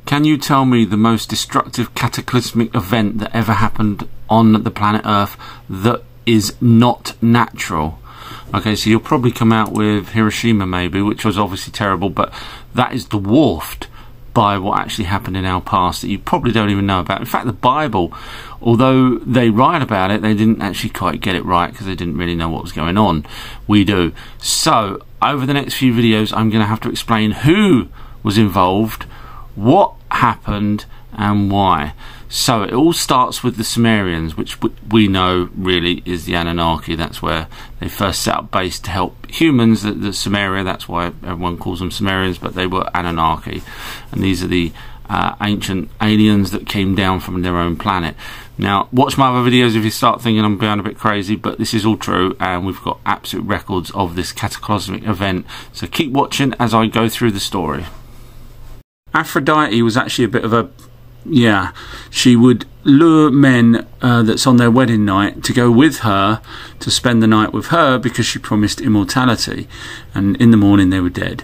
Can you tell me the most destructive cataclysmic event that ever happened on the planet Earth that is not natural? Okay, so you'll probably come out with Hiroshima maybe, which was obviously terrible, but that is dwarfed by what actually happened in our past that you probably don't even know about. In fact, the Bible, although they write about it, they didn't actually quite get it right because they didn't really know what was going on. We do. So over the next few videos, I'm going to have to explain who was involved, what happened, and why. So it all starts with the Sumerians, which we know really is the Anunnaki. That's where they first set up base to help humans, the Sumeria. That's why everyone calls them Sumerians, but they were Anunnaki. And these are the ancient aliens that came down from their own planet. Now, watch my other videos if you start thinking I'm going a bit crazy, but this is all true, and we've got absolute records of this cataclysmic event. So keep watching as I go through the story. Aphrodite was actually a bit of a... yeah, she would lure men that's on their wedding night to go with her, to spend the night with her, because she promised immortality, and in the morning they were dead.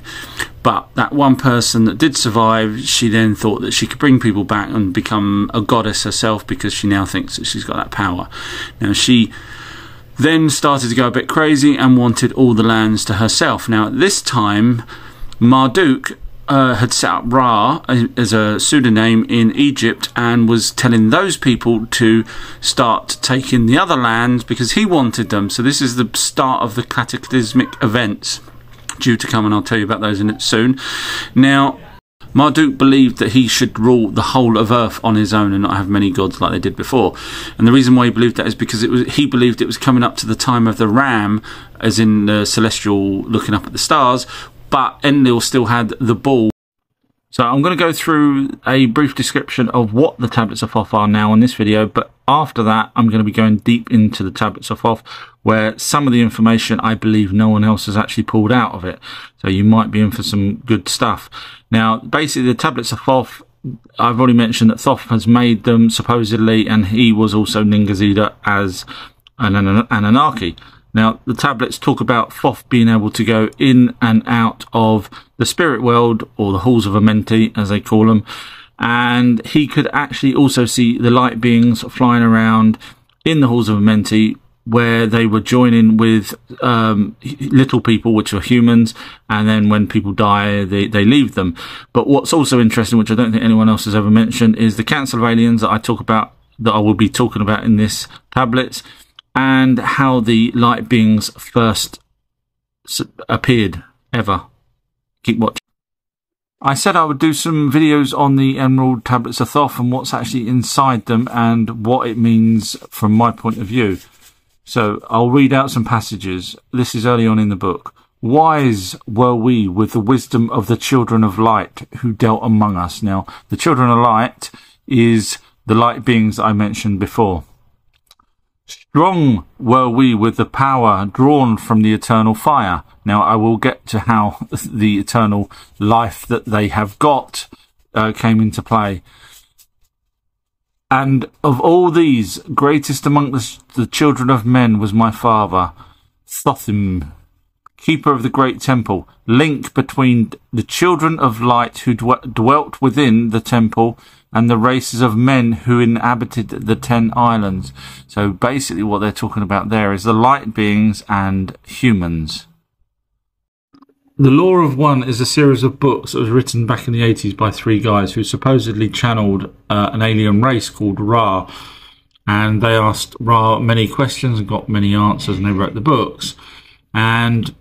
But that one person that did survive, she then thought that she could bring people back and become a goddess herself, because she now thinks that she's got that power. Now she then started to go a bit crazy and wanted all the lands to herself. Now at this time, Marduk had set up Ra as a pseudonym in Egypt and was telling those people to start taking the other lands because he wanted them. So this is the start of the cataclysmic events due to come, and I'll tell you about those in it soon. Now, Marduk believed that he should rule the whole of Earth on his own and not have many gods like they did before. And the reason why he believed that is because he believed it was coming up to the time of the ram, as in the celestial looking up at the stars, but Enlil still had the bull. So I'm going to go through a brief description of what the Tablets of Thoth are now in this video, but after that I'm going to be going deep into the Tablets of Thoth, where some of the information I believe no one else has actually pulled out of it. So you might be in for some good stuff. Now basically the Tablets of Thoth, I've already mentioned that Thoth has made them supposedly, and he was also Ningazida as an Anunnaki. Now, the tablets talk about Thoth being able to go in and out of the spirit world, or the halls of Amenti, as they call them, and he could actually also see the light beings flying around in the halls of Amenti, where they were joining with little people, which are humans, and then when people die, they leave them. But what's also interesting, which I don't think anyone else has ever mentioned, is the Council of Aliens that I will be talking about in this tablets, and how the light beings first appeared ever. Keep watching. I said I would do some videos on the Emerald Tablets of Thoth and what's actually inside them and what it means from my point of view. So I'll read out some passages. This is early on in the book. Wise were we with the wisdom of the children of light who dealt among us. Now, the children of light is the light beings that I mentioned before. Strong were we with the power drawn from the eternal fire. Now, I will get to how the eternal life that they have got came into play. And of all these, greatest among the children of men was my father, Thothim, keeper of the great temple, link between the children of light who dwelt within the temple and the races of men who inhabited the 10 islands. So basically what they're talking about there is the light beings and humans. The Law of One is a series of books that was written back in the 80s by 3 guys who supposedly channeled an alien race called Ra. And they asked Ra many questions and got many answers, and they wrote the books. And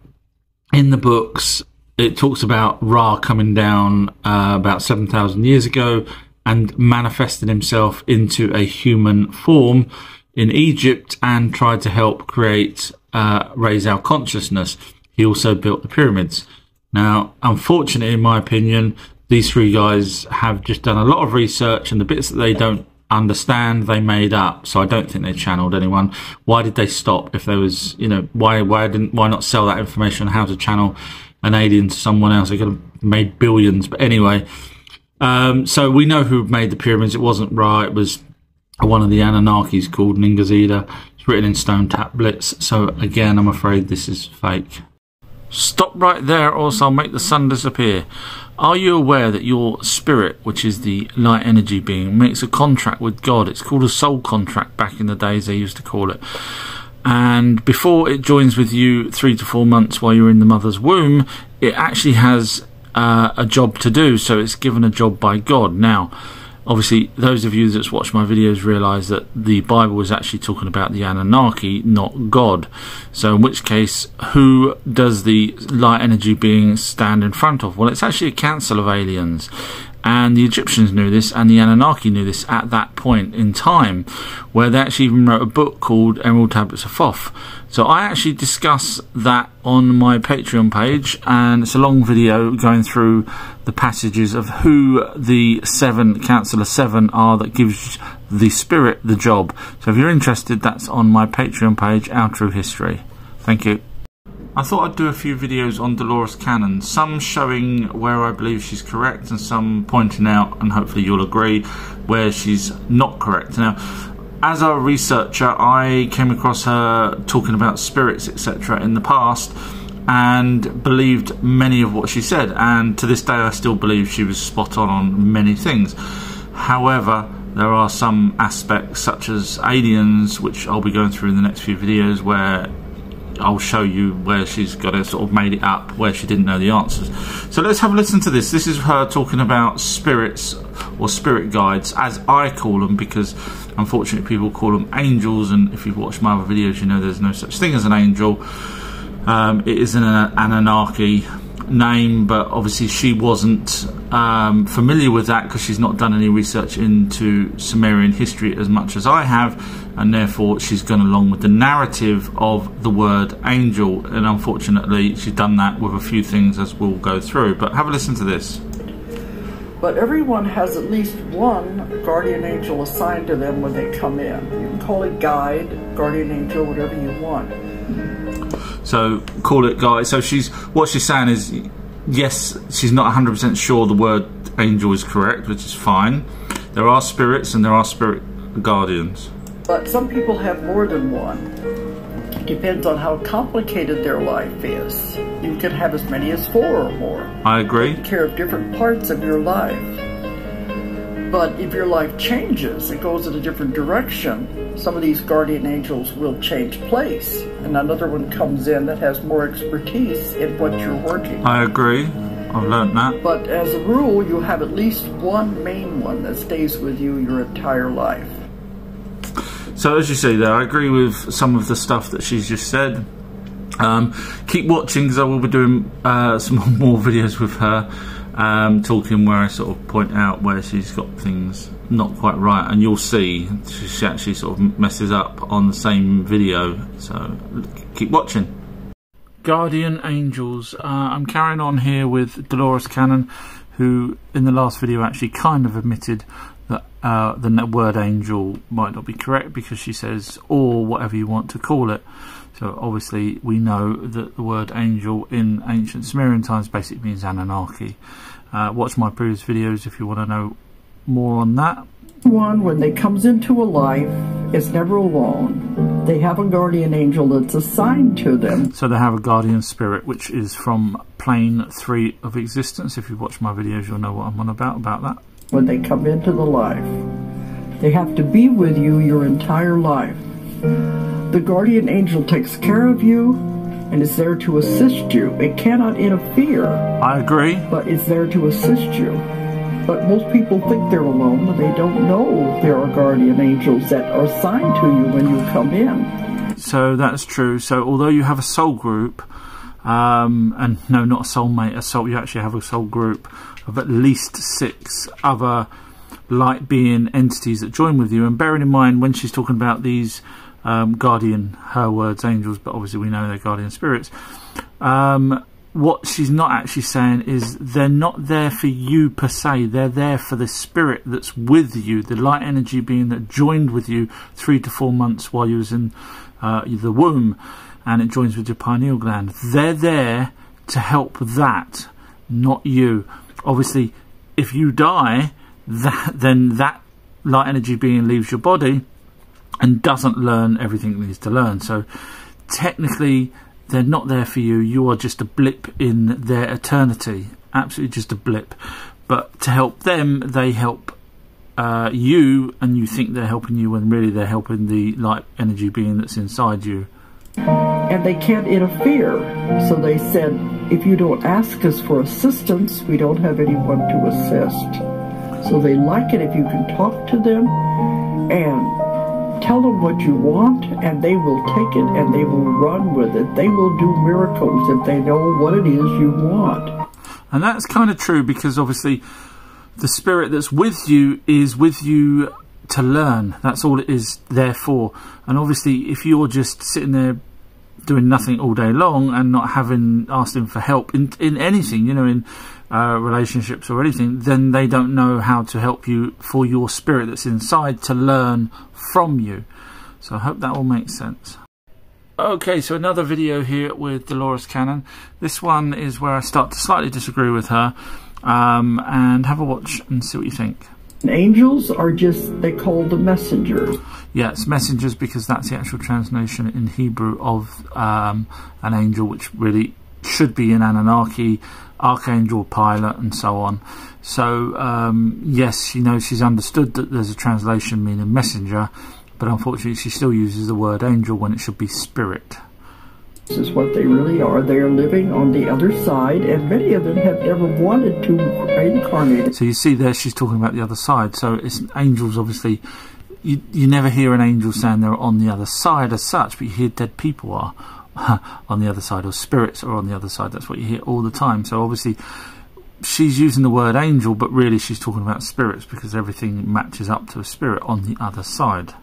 in the books, it talks about Ra coming down about 7,000 years ago and manifested himself into a human form in Egypt and tried to help raise our consciousness. He also built the pyramids. Now, unfortunately, in my opinion, these 3 guys have just done a lot of research, and the bits that they don't understand, they made up. So I don't think they channeled anyone. Why did they stop? If there was, why not sell that information on how to channel an alien to someone else? They could have made billions. But anyway, so we know who made the pyramids. It wasn't Ra, it was one of the Anunnakis called Ningazida. It's written in stone tablets. So again, I'm afraid this is fake. Stop right there, or else I'll make the sun disappear. Are you aware that your spirit, which is the light energy being, makes a contract with God? It's called a soul contract back in the days, they used to call it. And before it joins with you 3 to 4 months while you're in the mother's womb, it actually has a job to do, so it's given a job by God. Now, obviously, those of you that's watched my videos realise that the Bible is actually talking about the Anunnaki, not God. So in which case, who does the light energy being stand in front of? Well, it's actually a council of aliens. And the Egyptians knew this, and the Anunnaki knew this at that point in time, where they actually even wrote a book called Emerald Tablets of Thoth. So I actually discuss that on my Patreon page, and it's a long video going through the passages of who the Council of Seven are that gives the spirit the job. So if you're interested, that's on my Patreon page, Our True History. Thank you. I thought I'd do a few videos on Dolores Cannon, some showing where I believe she's correct and some pointing out, and hopefully you'll agree, where she's not correct. Now, as a researcher, I came across her talking about spirits, etc. in the past and believed many of what she said, and to this day I still believe she was spot on many things. However, there are some aspects such as aliens, which I'll be going through in the next few videos, where I'll show you where she's got to sort of made it up, where she didn't know the answers. So let's have a listen to this. This is her talking about spirits, or spirit guides, as I call them, because unfortunately people call them angels, and if you've watched my other videos you know there's no such thing as an angel. It is an Anunnaki name, but obviously she wasn't familiar with that because she's not done any research into Sumerian history as much as I have, and therefore she's gone along with the narrative of the word angel, and unfortunately she's done that with a few things, as we'll go through. But have a listen to this. But everyone has at least one guardian angel assigned to them when they come in. You can call it guide, guardian angel, whatever you want. So call it guide. So what she's saying is, yes, she's not 100% sure the word angel is correct, which is fine. There are spirits and there are spirit guardians. But some people have more than one. It depends on how complicated their life is. You can have as many as 4 or more. I agree. Take care of different parts of your life. But if your life changes, it goes in a different direction, some of these guardian angels will change place, and another one comes in that has more expertise in what you're working. I agree. I've learned that. But as a rule, you have at least one main one that stays with you your entire life. So as you see there, I agree with some of the stuff that she's just said. Keep watching, because I will be doing some more videos with her, talking where I sort of point out where she's got things not quite right, and you'll see she actually sort of messes up on the same video, so keep watching. Guardian angels. I'm carrying on here with Dolores Cannon, who in the last video actually kind of admitted that the word angel might not be correct, because she says, or whatever you want to call it. So obviously we know that the word angel in ancient Sumerian times basically means Anunnaki. Watch my previous videos if you want to know more on that. One, when they comes into a life, is never alone. They have a guardian angel that's assigned to them. So they have a guardian spirit, which is from plane 3 of existence. If you watch my videos, you'll know what I'm on about that. When they come into the life, they have to be with you your entire life. The guardian angel takes care of you and is there to assist you. It cannot interfere. I agree. But it's there to assist you. But most people think they're alone, and they don't know there are guardian angels that are assigned to you when you come in. So that's true. So although you have a soul group, and no, not a soulmate, you actually have a soul group of at least 6 other light being entities that join with you. And bearing in mind, when she's talking about these guardian, her words, angels, but obviously we know they're guardian spirits, what she's not actually saying is they're not there for you per se. They're there for the spirit that's with you, the light energy being that joined with you 3 to 4 months while you was in the womb, and it joins with your pineal gland. They're there to help that, not you. Obviously, if you die, then that light energy being leaves your body and doesn't learn everything it needs to learn. So technically, they're not there for you. You are just a blip in their eternity. Absolutely just a blip. But to help them, they help you, and you think they're helping you when really they're helping the light energy being that's inside you. and they can't interfere. So they said, if you don't ask us for assistance, we don't have anyone to assist. So they like it if you can talk to them and tell them what you want, and they will take it and they will run with it. They will do miracles if they know what it is you want. And that's kind of true, because obviously the spirit that's with you is with you to learn. That's all it is there for. And obviously if you're just sitting there doing nothing all day long and not having asked him for help in anything, you know, in relationships or anything, then they don't know how to help you for your spirit that's inside to learn from you. So I hope that all makes sense. Okay, so another video here with Dolores Cannon. This one is where I start to slightly disagree with her, and have a watch and see what you think. Angels are just, they call the messengers. Yeah, it's messengers because that's the actual translation in Hebrew of an angel, which really should be an Anunnaki, archangel, pilot, and so on. So, yes, you know, she's understood that there's a translation meaning messenger, but unfortunately she still uses the word angel when it should be spirit. This is what they really are. They are living on the other side, and many of them have never wanted to reincarnate. So you see there she's talking about the other side. So it's angels, obviously. You never hear an angel saying they're on the other side as such, but you hear dead people are on the other side, or spirits are on the other side. That's what you hear all the time. So obviously she's using the word angel, but really she's talking about spirits, because everything matches up to a spirit on the other side.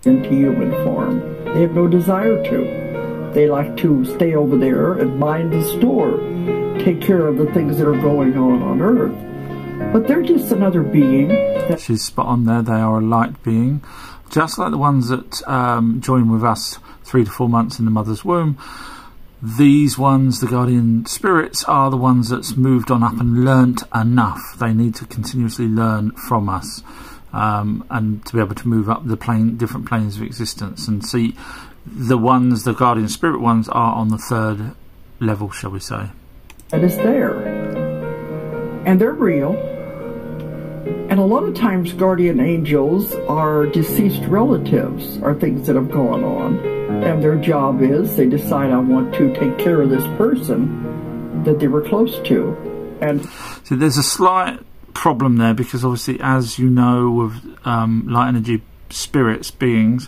Into human form. They have no desire to. They like to stay over there and mind the store, take care of the things that are going on Earth. But they're just another being. She's spot on there. They are a light being, just like the ones that join with us 3 to 4 months in the mother's womb. These ones, the guardian spirits, are the ones that's moved on up and learnt enough. They need to continuously learn from us, and to be able to move up the different planes of existence. And see, the ones, the guardian spirit ones, are on the 3rd level, shall we say. That is there. And they're real. And a lot of times guardian angels are deceased relatives, or things that have gone on. And their job is, they decide, I want to take care of this person that they were close to. And so there's a slight problem there, because obviously, as you know, with light energy spirits, beings,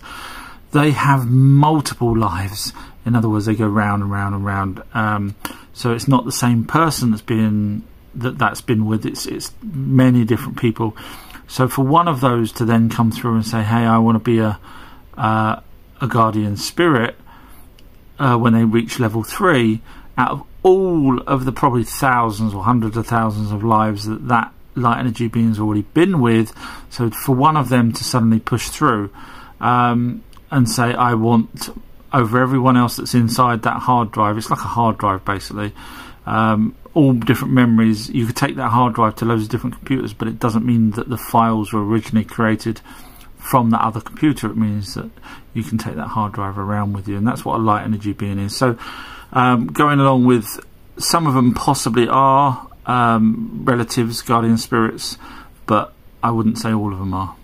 they have multiple lives. In other words, they go round and round and round. So it's not the same person that's been with. It's many different people. So for one of those to then come through and say, "Hey, I want to be a guardian spirit," when they reach level 3, out of all of the probably thousands or hundreds of thousands of lives that light energy being's already been with, so for one of them to suddenly push through and say, I want, over everyone else that's inside that hard drive, it's like a hard drive basically, all different memories. You could take that hard drive to loads of different computers, but it doesn't mean that the files were originally created from that other computer. It means that you can take that hard drive around with you, and that's what a light energy being is. So going along with, some of them possibly are relatives, guardian spirits, but I wouldn't say all of them are.